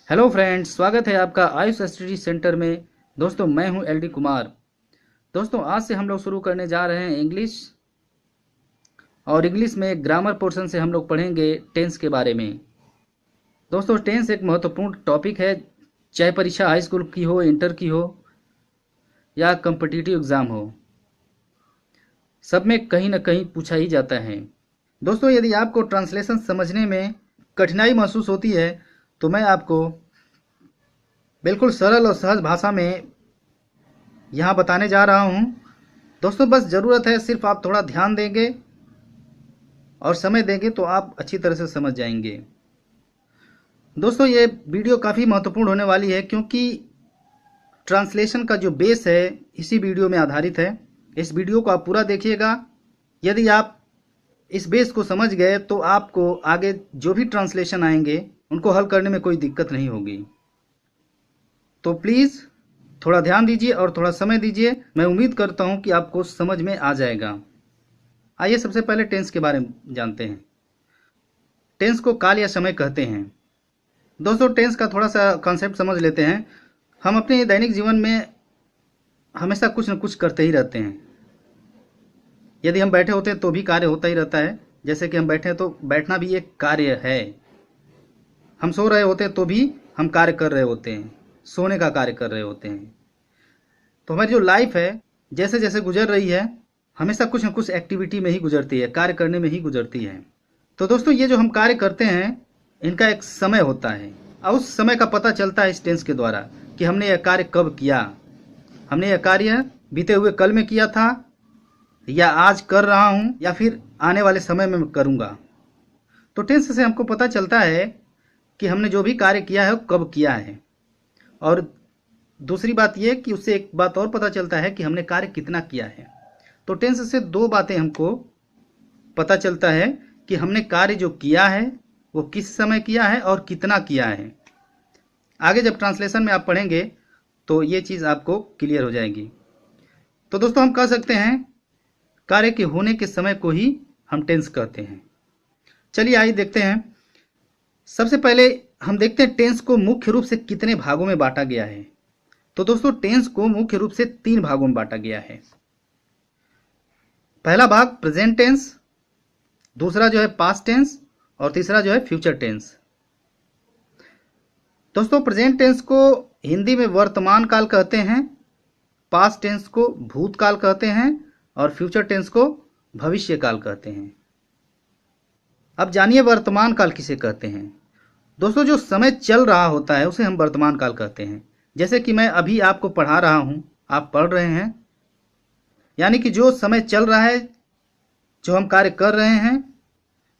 Hello friends, स्वागत है आपका आयुष स्टडी सेंटर में। दोस्तों, मैं हूं एलडी कुमार। दोस्तों, आज से हम लोग शुरू करने जा रहे हैं इंग्लिश। और इंग्लिश में ग्रामर पोर्शन से हम लोग पढ़ेंगे टेंस के बारे में। दोस्तों, टेंस एक महत्वपूर्ण टॉपिक है, चाहे परीक्षा हाई स्कूल की हो, इंटर की हो या कम्पिटिटिव एग्ज़ाम हो, सब में कहीं ना कहीं पूछा ही जाता है। दोस्तों, यदि आपको ट्रांसलेशन समझने में कठिनाई महसूस होती है तो मैं आपको बिल्कुल सरल और सहज भाषा में यहाँ बताने जा रहा हूँ। दोस्तों, बस ज़रूरत है सिर्फ आप थोड़ा ध्यान देंगे और समय देंगे तो आप अच्छी तरह से समझ जाएंगे। दोस्तों, ये वीडियो काफ़ी महत्वपूर्ण होने वाली है क्योंकि ट्रांसलेशन का जो बेस है इसी वीडियो में आधारित है। इस वीडियो को आप पूरा देखिएगा। यदि आप इस बेस को समझ गए तो आपको आगे जो भी ट्रांसलेशन आएंगे उनको हल करने में कोई दिक्कत नहीं होगी। तो प्लीज़ थोड़ा ध्यान दीजिए और थोड़ा समय दीजिए। मैं उम्मीद करता हूँ कि आपको समझ में आ जाएगा। आइए सबसे पहले टेंस के बारे में जानते हैं। टेंस को काल या समय कहते हैं। दोस्तों, टेंस का थोड़ा सा कॉन्सेप्ट समझ लेते हैं। हम अपने दैनिक जीवन में हमेशा कुछ न कुछ करते ही रहते हैं। यदि हम बैठे होते हैं तो भी कार्य होता ही रहता है। जैसे कि हम बैठे हैं तो बैठना भी एक कार्य है। हम सो रहे होते हैं तो भी हम कार्य कर रहे होते हैं, सोने का कार्य कर रहे होते हैं। तो हमारी जो लाइफ है जैसे जैसे गुजर रही है हमेशा कुछ न कुछ एक्टिविटी में ही गुजरती है, कार्य करने में ही गुजरती है। तो दोस्तों, ये जो हम कार्य करते हैं इनका एक समय होता है और उस समय का पता चलता है इस टेंस के द्वारा कि हमने यह कार्य कब किया। हमने यह कार्य बीते हुए कल में किया था या आज कर रहा हूँ या फिर आने वाले समय में करूँगा। तो टेंस से हमको पता चलता है कि हमने जो भी कार्य किया है वो कब किया है। और दूसरी बात यह कि उससे एक बात और पता चलता है कि हमने कार्य कितना किया है। तो टेंस से दो बातें हमको पता चलता है कि हमने कार्य जो किया है वो किस समय किया है और कितना किया है। आगे जब ट्रांसलेशन में आप पढ़ेंगे तो ये चीज़ आपको क्लियर हो जाएगी। तो दोस्तों, हम कह सकते हैं कार्य के होने के समय को ही हम टेंस कहते हैं। चलिए आइए देखते हैं। सबसे पहले हम देखते हैं टेंस को मुख्य रूप से कितने भागों में बांटा गया है। तो दोस्तों, टेंस को मुख्य रूप से 3 भागों में बांटा गया है। पहला भाग प्रेजेंट टेंस, दूसरा जो है पास्ट टेंस और तीसरा जो है फ्यूचर टेंस। दोस्तों, प्रेजेंट टेंस को हिंदी में वर्तमान काल कहते हैं, पास्ट टेंस को भूतकाल कहते हैं और फ्यूचर टेंस को भविष्य काल कहते हैं। अब जानिए वर्तमान काल किसे कहते हैं। दोस्तों, जो समय चल रहा होता है उसे हम वर्तमान काल कहते हैं। जैसे कि मैं अभी आपको पढ़ा रहा हूं, आप पढ़ रहे हैं, यानी कि जो समय चल रहा है, जो हम कार्य कर रहे हैं,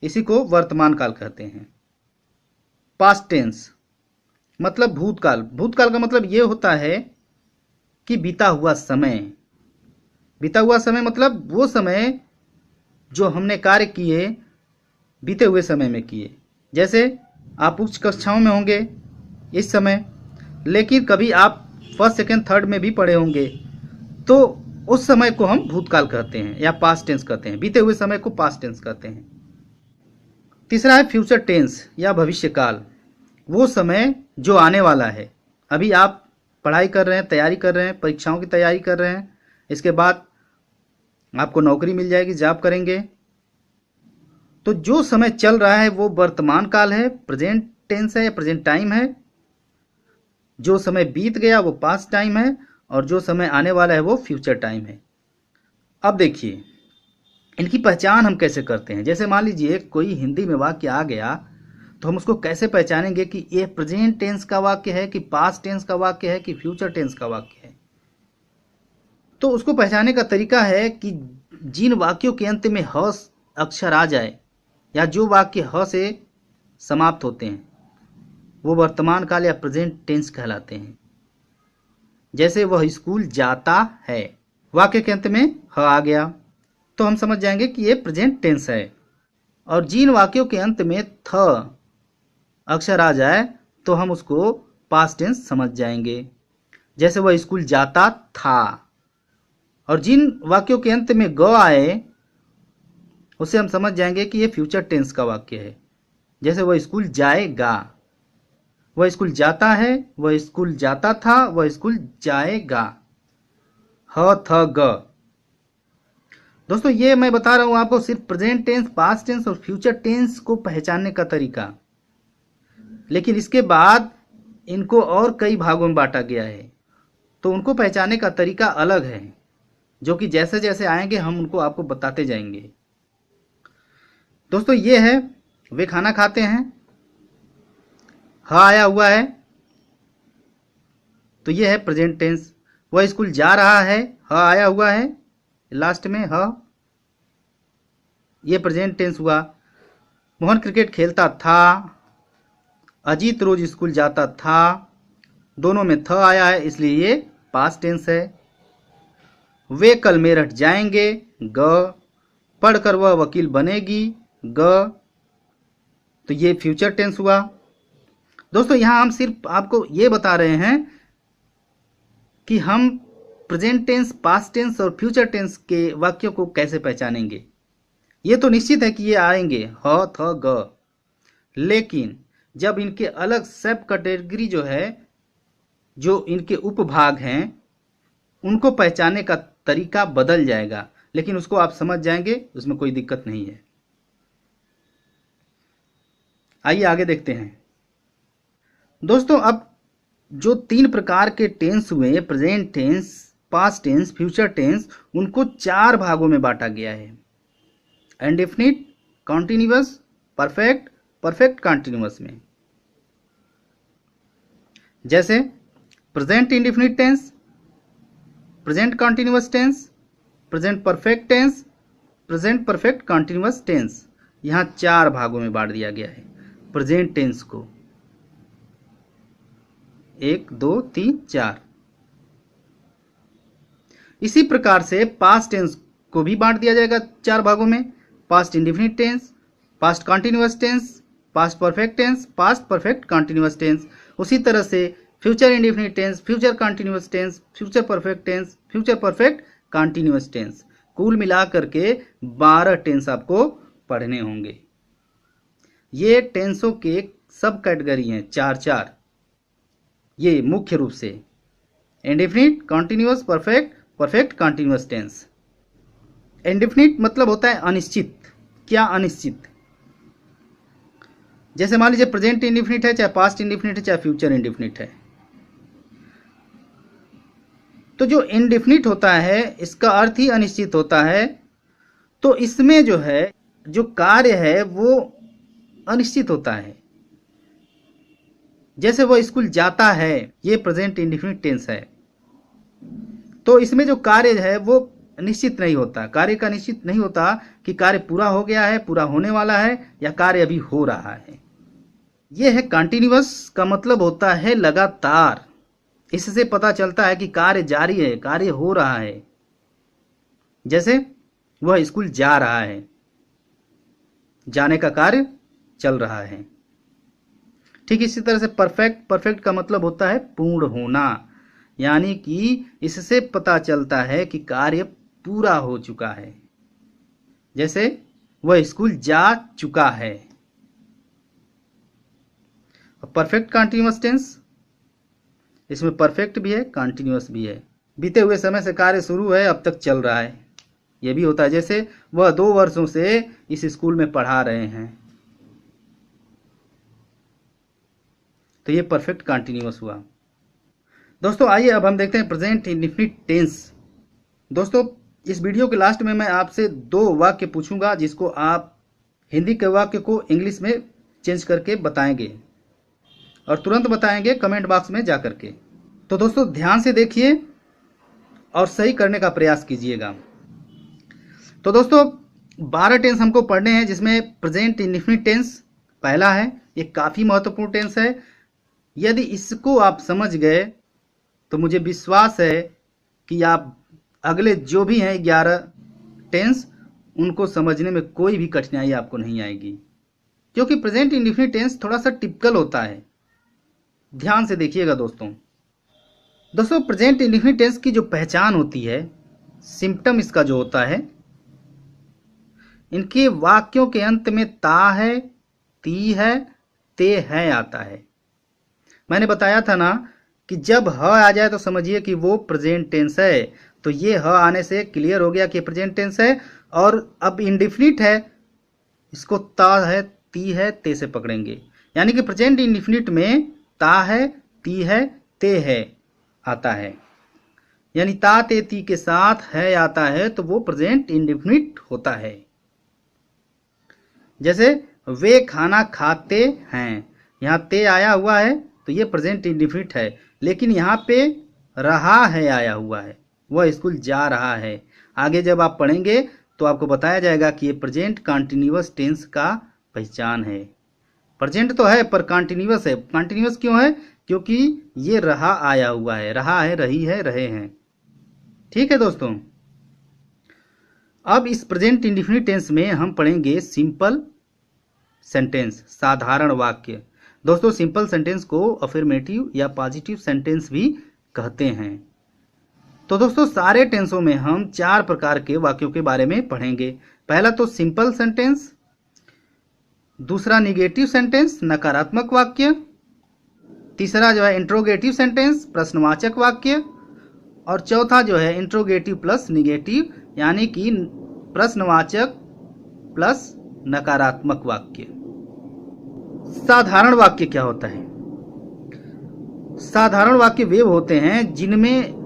इसी को वर्तमान काल कहते हैं। पास्ट टेंस मतलब भूतकाल। भूतकाल का मतलब ये होता है कि बीता हुआ समय। बीता हुआ समय मतलब वो समय जो हमने कार्य किए बीते हुए समय में किए। जैसे आप उच्च कक्षाओं में होंगे इस समय, लेकिन कभी आप फर्स्ट सेकेंड थर्ड में भी पढ़े होंगे, तो उस समय को हम भूतकाल कहते हैं या पास्ट टेंस कहते हैं। बीते हुए समय को पास्ट टेंस कहते हैं। तीसरा है फ्यूचर टेंस या भविष्य काल। वो समय जो आने वाला है। अभी आप पढ़ाई कर रहे हैं, तैयारी कर रहे हैं, परीक्षाओं की तैयारी कर रहे हैं, इसके बाद आपको नौकरी मिल जाएगी, जॉब करेंगे। तो जो समय चल रहा है वो वर्तमान काल है, प्रेजेंट टेंस है या प्रेजेंट टाइम है। जो समय बीत गया वो पास्ट टाइम है और जो समय आने वाला है वो फ्यूचर टाइम है। अब देखिए इनकी पहचान हम कैसे करते हैं। जैसे मान लीजिए कोई हिंदी में वाक्य आ गया तो हम उसको कैसे पहचानेंगे कि ये प्रेजेंट टेंस का वाक्य है कि पास्ट टेंस का वाक्य है कि फ्यूचर टेंस का वाक्य है। तो उसको पहचानने का तरीका है कि जिन वाक्यों के अंत में ह अक्षर आ जाए या जो वाक्य ह से समाप्त होते हैं वो वर्तमान काल या प्रेजेंट टेंस कहलाते हैं। जैसे वह स्कूल जाता है, वाक्य के अंत में ह आ गया तो हम समझ जाएंगे कि ये प्रेजेंट टेंस है। और जिन वाक्यों के अंत में थ अक्षर आ जाए तो हम उसको पास्ट टेंस समझ जाएंगे। जैसे वह स्कूल जाता था। और जिन वाक्यों के अंत में ग आए उसे हम समझ जाएंगे कि ये फ्यूचर टेंस का वाक्य है। जैसे वह स्कूल जाएगा। वह स्कूल जाता है, वह स्कूल जाता था, वह स्कूल जाएगा। ह थ ग। दोस्तों ये मैं बता रहा हूं आपको सिर्फ प्रेजेंट टेंस, पास्ट टेंस और फ्यूचर टेंस को पहचानने का तरीका, लेकिन इसके बाद इनको और कई भागों में बांटा गया है, तो उनको पहचानने का तरीका अलग है, जो कि जैसे जैसे आएंगे हम उनको आपको बताते जाएंगे। दोस्तों ये है वे खाना खाते हैं, ह आया हुआ है, तो ये है प्रेजेंट टेंस। वह स्कूल जा रहा है, ह आया हुआ है लास्ट में, ह, ये प्रेजेंट टेंस हुआ। मोहन क्रिकेट खेलता था, अजीत रोज स्कूल जाता था, दोनों में थ आया है इसलिए ये पास्ट टेंस है। वे कल मेरठ जाएंगे, ग, पढ़कर वह वकील बनेगी, ग, तो ये फ्यूचर टेंस हुआ। दोस्तों यहां हम सिर्फ आपको ये बता रहे हैं कि हम प्रेजेंट टेंस, पास्ट टेंस और फ्यूचर टेंस के वाक्यों को कैसे पहचानेंगे। ये तो निश्चित है कि ये आएंगे ह थ ग, लेकिन जब इनके अलग सब कैटेगरी जो है, जो इनके उपभाग हैं, उनको पहचानने का तरीका बदल जाएगा, लेकिन उसको आप समझ जाएंगे, उसमें कोई दिक्कत नहीं है। आइए आगे देखते हैं। दोस्तों अब जो 3 प्रकार के टेंस हुए, present tense, past tense, future tense, उनको 4 भागों में बांटा गया है। Indefinite, continuous, perfect, perfect continuous में। जैसे present indefinite tense, present continuous tense, present perfect tense, present perfect continuous tense. यहां 4 भागों में बांट दिया गया है प्रेजेंट टेंस को। 1 2 3 4। इसी प्रकार से पास्ट टेंस को भी बांट दिया जाएगा 4 भागों में। Past indefinite tense, past continuous tense, past perfect tense, past perfect continuous tense. उसी तरह से future indefinite tense, future continuous tense, future perfect tense, future perfect continuous tense. कुल मिलाकर के 12 टेंस आपको पढ़ने होंगे। ये टेंसों के सब कैटेगरी हैं, 4-4। ये मुख्य रूप से indefinite, continuous, perfect, perfect continuous tense. Indefinite मतलब होता है अनिश्चित। क्या अनिश्चित? जैसे मान लीजिए प्रेजेंट इंडेफिनिट है, चाहे पास्ट इंडेफिनिट है, चाहे फ्यूचर इंडेफिनिट है। तो जो इंडेफिनिट होता है इसका अर्थ ही अनिश्चित होता है, तो इसमें जो है, जो कार्य है वो अनिश्चित होता है। जैसे वो स्कूल जाता है, ये प्रेजेंट इंडेफिनिट टेंस है, तो इसमें जो कार्य है वो निश्चित नहीं होता। कार्य का निश्चित नहीं होता कि कार्य पूरा हो गया है, पूरा होने वाला है, या कार्य अभी हो रहा है। यह है कॉन्टिन्यूअस का मतलब होता है लगातार। इससे पता चलता है कि कार्य जारी है, कार्य हो रहा है। जैसे वह स्कूल जा रहा है, जाने का कार्य चल रहा है। ठीक इसी तरह से परफेक्ट, परफेक्ट का मतलब होता है पूर्ण होना, यानी कि इससे पता चलता है कि कार्य पूरा हो चुका है। जैसे वह स्कूल जा चुका है। परफेक्ट कॉन्टिन्यूअस टेंस, इसमें परफेक्ट भी है, कॉन्टिन्यूअस भी है। बीते हुए समय से कार्य शुरू है, अब तक चल रहा है, यह भी होता है। जैसे वह 2 वर्षों से इस स्कूल में पढ़ा रहे हैं, तो ये परफेक्ट कॉन्टिन्यूअस हुआ। दोस्तों आइए अब हम देखते हैं प्रेजेंट इंडेफिनिट टेंस। दोस्तों इस वीडियो के लास्ट में मैं आपसे 2 वाक्य पूछूंगा, जिसको आप हिंदी के वाक्य को इंग्लिश में चेंज करके बताएंगे, और तुरंत बताएंगे कमेंट बॉक्स में जा करके। तो दोस्तों ध्यान से देखिए और सही करने का प्रयास कीजिएगा। तो दोस्तों 12 टेंस हमको पढ़ने हैं, जिसमें प्रेजेंट इंडेफिनिट टेंस पहला है। ये काफ़ी महत्वपूर्ण टेंस है। यदि इसको आप समझ गए तो मुझे विश्वास है कि आप अगले जो भी हैं 11 टेंस, उनको समझने में कोई भी कठिनाई आपको नहीं आएगी, क्योंकि प्रेजेंट इंडेफिनिट टेंस थोड़ा सा टिपिकल होता है। ध्यान से देखिएगा दोस्तों। दोस्तों प्रेजेंट इंडेफिनिट टेंस की जो पहचान होती है, सिम्पटम इसका जो होता है, इनके वाक्यों के अंत में ता है, ती है, ते है आता है। मैंने बताया था ना कि जब ह आ जाए तो समझिए कि वो प्रेजेंट टेंस है। तो ये ह आने से क्लियर हो गया कि प्रेजेंट टेंस है। और अब इंडिफिनिट है, इसको ता है, ती है, ते से पकड़ेंगे। यानी कि प्रेजेंट इंडिफिनिट में ता है, ती है, ते है आता है। यानी ता ते ती के साथ है आता है तो वो प्रेजेंट इंडिफिनिट होता है। जैसे वे खाना खाते हैं, यहाँ ते आया हुआ है तो ये प्रेजेंट इंडिफिनिट है। लेकिन यहाँ पे रहा है आया हुआ है, वह स्कूल जा रहा है। आगे जब आप पढ़ेंगे तो आपको बताया जाएगा कि ये प्रेजेंट कॉन्टिन्यूअस टेंस का पहचान है। प्रेजेंट तो है पर कॉन्टिन्यूअस है। कॉन्टिन्यूअस क्यों है? क्योंकि ये रहा आया हुआ है, रहा है, रही है, रहे हैं। ठीक है दोस्तों, अब इस प्रेजेंट इंडिफिनिट टेंस में हम पढ़ेंगे सिंपल सेंटेंस, साधारण वाक्य। दोस्तों सिंपल सेंटेंस को अफर्मेटिव या पॉजिटिव सेंटेंस भी कहते हैं। तो दोस्तों सारे टेंसों में हम 4 प्रकार के वाक्यों के बारे में पढ़ेंगे। पहला तो सिंपल सेंटेंस, दूसरा निगेटिव सेंटेंस, नकारात्मक वाक्य, तीसरा जो है इंट्रोगेटिव सेंटेंस, प्रश्नवाचक वाक्य, और चौथा जो है इंट्रोगेटिव प्लस निगेटिव यानी कि प्रश्नवाचक प्लस नकारात्मक वाक्य। साधारण वाक्य क्या होता है? साधारण वाक्य वे होते हैं जिनमें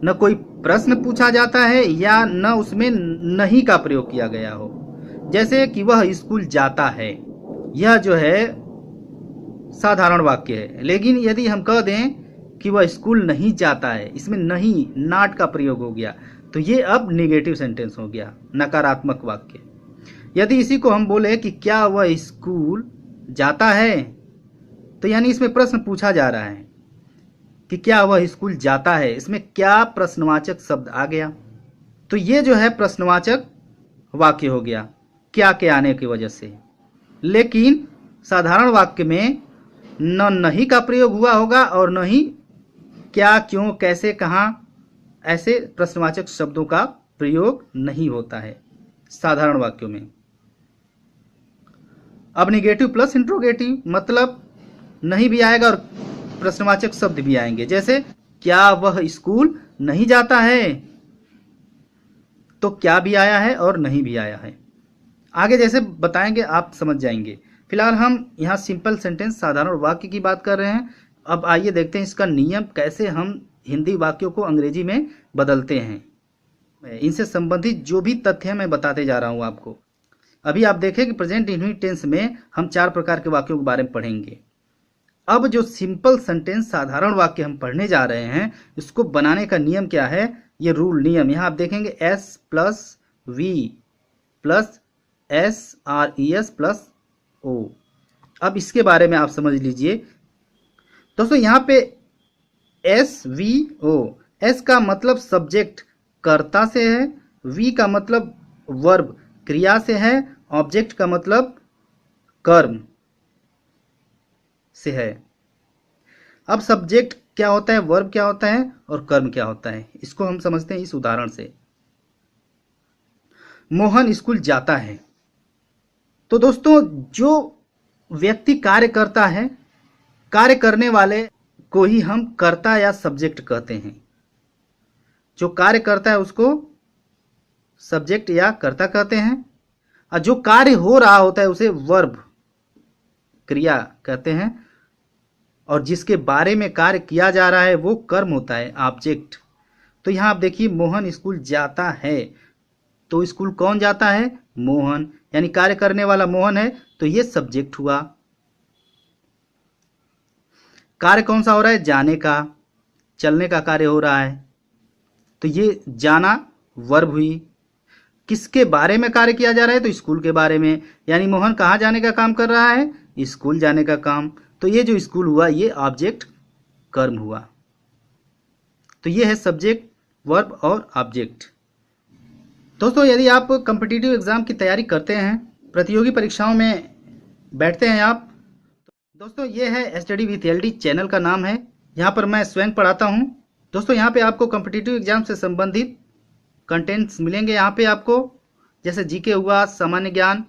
न कोई प्रश्न पूछा जाता है या न उसमें नहीं का प्रयोग किया गया हो। जैसे कि वह स्कूल जाता है, यह जो है साधारण वाक्य है। लेकिन यदि हम कह दें कि वह स्कूल नहीं जाता है, इसमें नहीं, नॉट का प्रयोग हो गया, तो ये अब नेगेटिव सेंटेंस हो गया, नकारात्मक वाक्य। यदि इसी को हम बोले कि क्या वह स्कूल जाता है, तो यानी इसमें प्रश्न पूछा जा रहा है कि क्या वह स्कूल जाता है, इसमें क्या प्रश्नवाचक शब्द आ गया, तो ये जो है प्रश्नवाचक वाक्य हो गया, क्या के आने की वजह से। लेकिन साधारण वाक्य में न नहीं का प्रयोग हुआ होगा और न ही क्या, क्यों, कैसे, कहाँ, ऐसे प्रश्नवाचक शब्दों का प्रयोग नहीं होता है साधारण वाक्यों में। अब निगेटिव प्लस इंट्रोगेटिव मतलब नहीं भी आएगा और प्रश्नवाचक शब्द भी आएंगे। जैसे क्या वह स्कूल नहीं जाता है, तो क्या भी आया है और नहीं भी आया है। आगे जैसे बताएंगे आप समझ जाएंगे। फिलहाल हम यहाँ सिंपल सेंटेंस, साधारण वाक्य की बात कर रहे हैं। अब आइए देखते हैं इसका नियम, कैसे हम हिंदी वाक्यों को अंग्रेजी में बदलते हैं। इनसे संबंधित जो भी तथ्य मैं बताते जा रहा हूँ आपको। अभी आप देखें कि प्रेजेंट इंडिफिनिट टेंस में हम 4 प्रकार के वाक्यों के बारे में पढ़ेंगे। अब जो सिंपल सेंटेंस, साधारण वाक्य हम पढ़ने जा रहे हैं, इसको बनाने का नियम क्या है, ये रूल, नियम यहाँ आप देखेंगे S plus V plus S or E S plus O. अब इसके बारे में आप समझ लीजिए दोस्तों। यहाँ पे एस वी ओ, एस का मतलब सब्जेक्ट कर्ता से है, वी का मतलब वर्ब क्रिया से है, ऑब्जेक्ट का मतलब कर्म से है। अब सब्जेक्ट क्या होता है, वर्ब क्या होता है और कर्म क्या होता है, इसको हम समझते हैं इस उदाहरण से। मोहन स्कूल जाता है। तो दोस्तों जो व्यक्ति कार्य करता है, कार्य करने वाले को ही हम कर्ता या सब्जेक्ट कहते हैं। जो कार्य करता है उसको सब्जेक्ट या कर्ता कहते हैं, और जो कार्य हो रहा होता है उसे वर्ब क्रिया कहते हैं, और जिसके बारे में कार्य किया जा रहा है वो कर्म होता है, ऑब्जेक्ट। तो यहां आप देखिए मोहन स्कूल जाता है, तो स्कूल कौन जाता है, मोहन, यानी कार्य करने वाला मोहन है, तो ये सब्जेक्ट हुआ। कार्य कौन सा हो रहा है, जाने का, चलने का कार्य हो रहा है, तो ये जाना वर्ब हुई। किसके बारे में कार्य किया जा रहा है, तो स्कूल के बारे में, यानी मोहन कहाँ जाने का काम कर रहा है, स्कूल जाने का काम, तो ये जो स्कूल हुआ ये ऑब्जेक्ट कर्म हुआ। तो ये है सब्जेक्ट, वर्ब और ऑब्जेक्ट। दोस्तों यदि आप कॉम्पिटिटिव एग्जाम की तैयारी करते हैं, प्रतियोगी परीक्षाओं में बैठते हैं आप, दोस्तों ये है स्टडी विथ एलडी चैनल का नाम है। यहाँ पर मैं स्वयं पढ़ाता हूँ। दोस्तों यहाँ पे आपको कॉम्पिटिटिव एग्जाम से संबंधित कंटेंट्स मिलेंगे। यहाँ पे आपको जैसे जीके हुआ, सामान्य ज्ञान,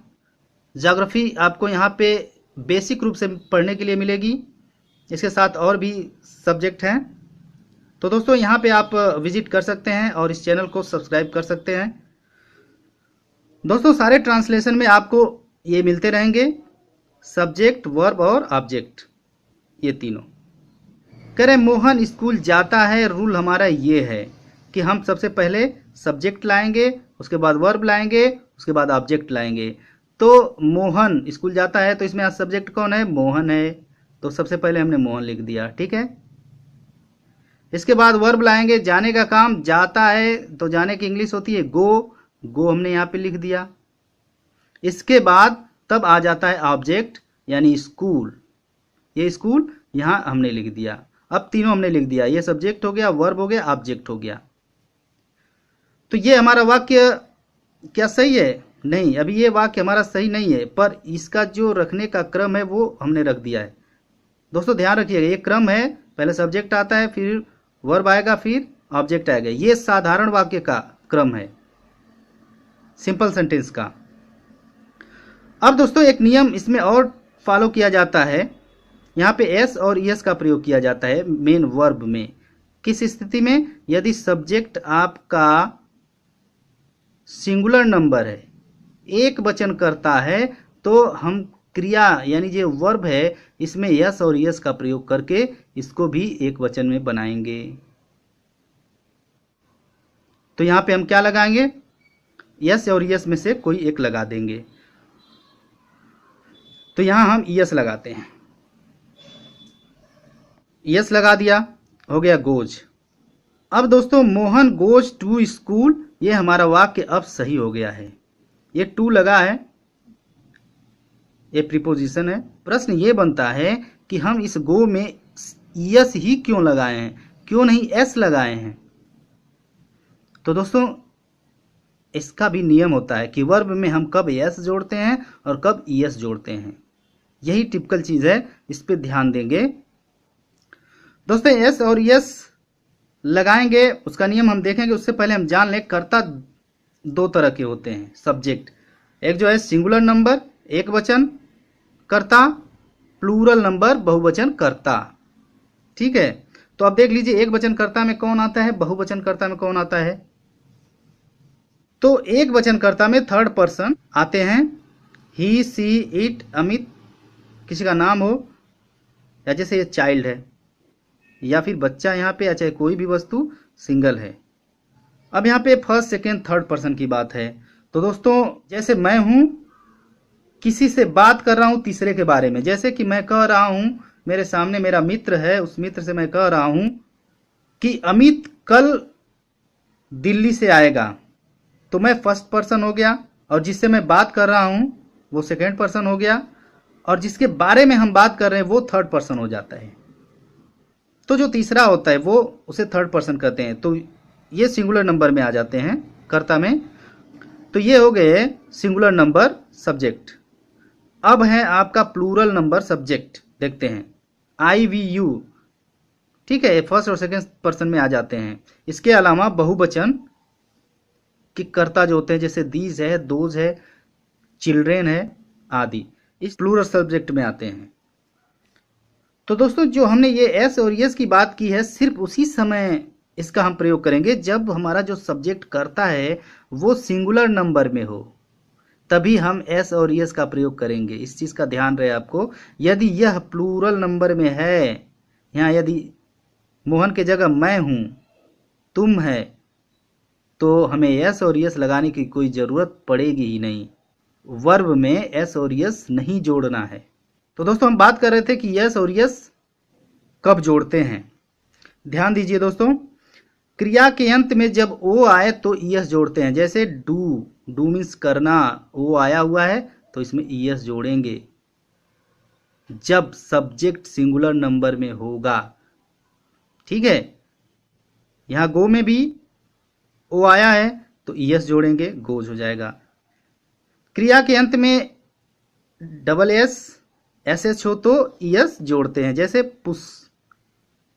ज्योग्राफी आपको यहाँ पे बेसिक रूप से पढ़ने के लिए मिलेगी। इसके साथ और भी सब्जेक्ट हैं। तो दोस्तों यहाँ पे आप विजिट कर सकते हैं और इस चैनल को सब्सक्राइब कर सकते हैं। दोस्तों सारे ट्रांसलेशन में आपको ये मिलते रहेंगे, सब्जेक्ट, वर्ब और ऑब्जेक्ट, ये तीनों। कह रहे मोहन स्कूल जाता है, रूल हमारा ये है कि हम सबसे पहले सब्जेक्ट लाएंगे, उसके बाद वर्ब लाएंगे, उसके बाद ऑब्जेक्ट लाएंगे। तो मोहन स्कूल जाता है, तो इसमें आज सब्जेक्ट कौन है? मोहन है, तो सबसे पहले हमने मोहन लिख दिया, ठीक है। इसके बाद वर्ब लाएंगे, जाने का काम, जाता है, तो जाने की इंग्लिश होती है गो, गो हमने यहाँ पे लिख दिया। इसके बाद तब आ जाता है ऑब्जेक्ट यानी स्कूल, ये स्कूल यहाँ हमने लिख दिया। अब तीनों हमने लिख दिया, ये सब्जेक्ट हो गया, वर्ब हो गया, ऑब्जेक्ट हो गया। तो ये हमारा वाक्य क्या सही है? नहीं, अभी ये वाक्य हमारा सही नहीं है, पर इसका जो रखने का क्रम है वो हमने रख दिया है। दोस्तों ध्यान रखिएगा, ये क्रम है, पहले सब्जेक्ट आता है, फिर वर्ब आएगा, फिर ऑब्जेक्ट आएगा। ये साधारण वाक्य का क्रम है, सिंपल सेंटेंस का। अब दोस्तों एक नियम इसमें और फॉलो किया जाता है, यहाँ पे एस और यस का प्रयोग किया जाता है मेन वर्ब में। किस स्थिति में? यदि सब्जेक्ट आपका सिंगुलर नंबर है, एक वचन करता है, तो हम क्रिया यानी जो वर्ब है इसमें यस और यस का प्रयोग करके इसको भी एक वचन में बनाएंगे। तो यहाँ पे हम क्या लगाएंगे? यस और यस में से कोई एक लगा देंगे। तो यहाँ हम यस लगाते हैं, यस लगा दिया, हो गया गोज। अब दोस्तों मोहन गोज टू स्कूल, ये हमारा वाक्य अब सही हो गया है। ये टू लगा है, ये प्रीपोजिशन है। प्रश्न ये बनता है कि हम इस गो में यस ही क्यों लगाए हैं, क्यों नहीं एस लगाए हैं? तो दोस्तों इसका भी नियम होता है कि वर्ब में हम कब एस जोड़ते हैं और कब ईएस जोड़ते हैं। यही टिपिकल चीज है, इस पे ध्यान देंगे। दोस्तों एस और यस लगाएंगे, उसका नियम हम देखेंगे, उससे पहले हम जान लें कर्ता दो तरह के होते हैं सब्जेक्ट। एक जो है सिंगुलर नंबर एक वचन कर्ता, प्लूरल नंबर बहुवचन कर्ता, ठीक है। तो अब देख लीजिए एक वचन कर्ता में कौन आता है, बहुवचन कर्ता में कौन आता है। तो एक वचन कर्ता में थर्ड पर्सन आते हैं, ही, सी, इट, अमित, किसी का नाम हो, या जैसे ये चाइल्ड है या फिर बच्चा यहाँ पे, या चाहे कोई भी वस्तु सिंगल है। अब यहाँ पे फर्स्ट सेकेंड थर्ड पर्सन की बात है। तो दोस्तों जैसे मैं हूं, किसी से बात कर रहा हूं तीसरे के बारे में, जैसे कि मैं कह रहा हूं मेरे सामने मेरा मित्र है, उस मित्र से मैं कह रहा हूं कि अमित कल दिल्ली से आएगा, तो मैं फर्स्ट पर्सन हो गया, और जिससे मैं बात कर रहा हूं वो सेकेंड पर्सन हो गया, और जिसके बारे में हम बात कर रहे हैं वो थर्ड पर्सन हो जाता है। तो जो तीसरा होता है वो उसे थर्ड पर्सन कहते हैं। तो ये सिंगुलर नंबर में आ जाते हैं कर्ता में। तो ये हो गए सिंगुलर नंबर सब्जेक्ट। अब है आपका प्लूरल नंबर सब्जेक्ट, देखते हैं आई वी यू, ठीक है, फर्स्ट और सेकेंड पर्सन में आ जाते हैं। इसके अलावा बहुवचन कि कर्ता जो होते हैं, जैसे दीज है, दोज है, चिल्ड्रेन है आदि, इस प्लूरल सब्जेक्ट में आते हैं। तो दोस्तों जो हमने ये एस और यस की बात की है, सिर्फ उसी समय इसका हम प्रयोग करेंगे जब हमारा जो सब्जेक्ट कर्ता है वो सिंगुलर नंबर में हो, तभी हम एस और यस का प्रयोग करेंगे। इस चीज का ध्यान रहे आपको। यदि यह प्लूरल नंबर में है, यहाँ यदि मोहन के जगह मैं हूं, तुम है, तो हमें एस और यस लगाने की कोई जरूरत पड़ेगी ही नहीं। वर्ब में एस और यस नहीं जोड़ना है। तो दोस्तों हम बात कर रहे थे कि यस और यस कब जोड़ते हैं। ध्यान दीजिए दोस्तों, क्रिया के अंत में जब ओ आए तो ईएस जोड़ते हैं। जैसे डू, डू मीन्स करना, ओ आया हुआ है तो इसमें ईएस जोड़ेंगे जब सब्जेक्ट सिंगुलर नंबर में होगा, ठीक है। यहां गो में भी ओ आया है तो ईएस जोड़ेंगे, गोज हो जाएगा। क्रिया के अंत में डबल एस, एस एच हो तो ईएस जोड़ते हैं। जैसे पुश,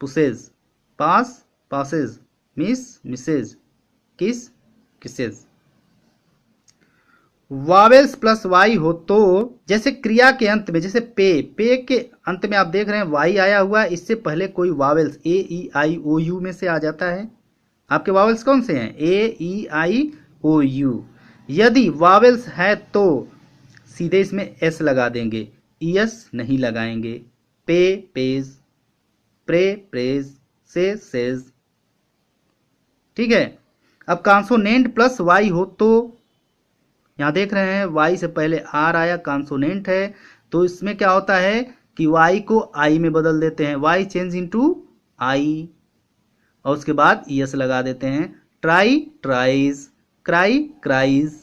पुसेज, पास, पासेज, मिस, मिसेज, किस, किसेज। वावेल्स प्लस वाई हो तो, जैसे क्रिया के अंत में, जैसे पे के अंत में आप देख रहे हैं वाई आया हुआ है, इससे पहले कोई vowels A E I O you में से आ जाता है। आपके वावेल्स कौन से हैं? ए ई आई ओ यू। यदि वावेल्स है तो सीधे इसमें एस लगा देंगे, ईएस नहीं लगाएंगे। पे पेज, प्रे प्रेज, से सेज। ठीक है। अब कॉन्सोनेंट प्लस वाई हो तो, यहां देख रहे हैं वाई से पहले आर आया, कॉन्सोनेंट है, तो इसमें क्या होता है कि वाई को आई में बदल देते हैं, वाई चेंज इनटू आई, और उसके बाद ईएस लगा देते हैं। Try tries, cry cries.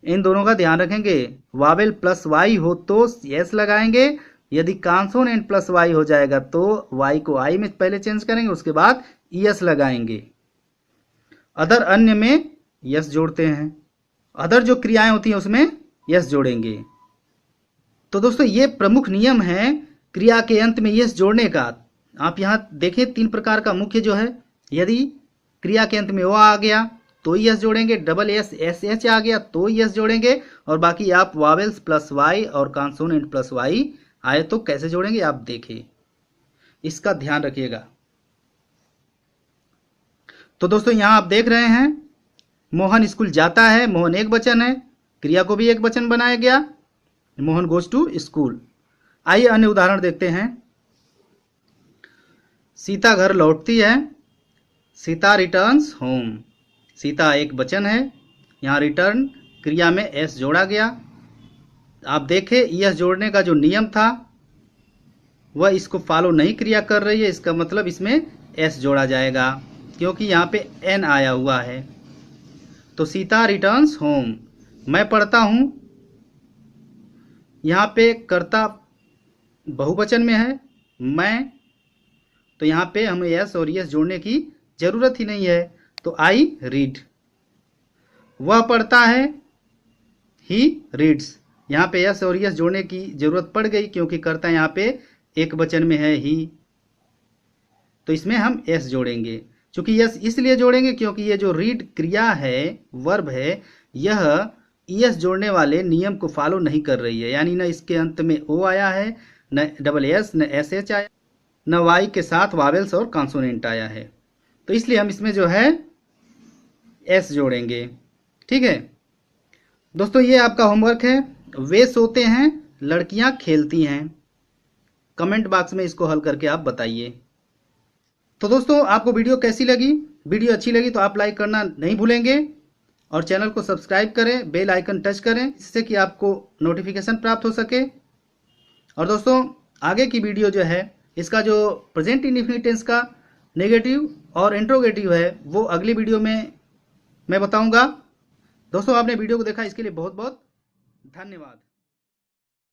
इन दोनों का ध्यान रखेंगे। वावेल प्लस वाई हो तो एस लगाएंगे, यदि कॉन्सोनेंट प्लस वाई हो जाएगा तो वाई को आई में पहले चेंज करेंगे, उसके बाद ईएस लगाएंगे। अदर अन्य में यस जोड़ते हैं, अदर जो क्रियाएं होती हैं उसमें यस जोड़ेंगे। तो दोस्तों ये प्रमुख नियम है क्रिया के अंत में यस जोड़ने का। आप यहाँ देखें 3 प्रकार का मुख्य जो है, यदि क्रिया के अंत में ओ आ गया तो यस जोड़ेंगे, डबल एस एस एच आ गया तो यस जोड़ेंगे, और बाकी आप वावेल्स प्लस वाई और कॉन्सोनेंट प्लस वाई आए तो कैसे जोड़ेंगे आप देखिए, इसका ध्यान रखिएगा। तो दोस्तों यहां आप देख रहे हैं मोहन स्कूल जाता है, मोहन एक वचन है, क्रिया को भी एक वचन बनाया गया, मोहन गोज टू स्कूल। आइए अन्य उदाहरण देखते हैं। सीता घर लौटती है, सीता रिटर्न्स होम। सीता एक वचन है, यहाँ रिटर्न क्रिया में एस जोड़ा गया। आप देखें एस जोड़ने का जो नियम था वह इसको फॉलो नहीं क्रिया कर रही है, इसका मतलब इसमें एस जोड़ा जाएगा क्योंकि यहाँ पे एन आया हुआ है। तो सीता रिटर्न्स होम, मैं पढ़ता हूँ, यहाँ पे कर्ता बहुवचन में है मैं, तो यहाँ पे हमें एस और एस जोड़ने की जरूरत ही नहीं है, तो आई रीड। वह पढ़ता है, ही रीड्स, यहाँ पे एस और एस जोड़ने की जरूरत पड़ गई क्योंकि कर्ता यहाँ पे एक वचन में है ही, तो इसमें हम एस जोड़ेंगे। चूंकि एस इसलिए जोड़ेंगे क्योंकि ये जो रीड क्रिया है, वर्ब है, यह एस जोड़ने वाले नियम को फॉलो नहीं कर रही है, यानी न इसके अंत में ओ आया है, न डबल एस, न एस एच आया, न वाई के साथ वावेल्स और कॉन्सोनेंट आया है, तो इसलिए हम इसमें जो है एस जोड़ेंगे। ठीक है दोस्तों, ये आपका होमवर्क है। वे सोते हैं, लड़कियां खेलती हैं। कमेंट बॉक्स में इसको हल करके आप बताइए। तो दोस्तों आपको वीडियो कैसी लगी? वीडियो अच्छी लगी तो आप लाइक करना नहीं भूलेंगे और चैनल को सब्सक्राइब करें, बेल आइकन टच करें जिससे कि आपको नोटिफिकेशन प्राप्त हो सके। और दोस्तों आगे की वीडियो जो है, इसका जो प्रेजेंट इंडेफिनिट टेंस का नेगेटिव और इंट्रोगेटिव है वो अगली वीडियो में मैं बताऊंगा। दोस्तों आपने वीडियो को देखा इसके लिए बहुत बहुत धन्यवाद।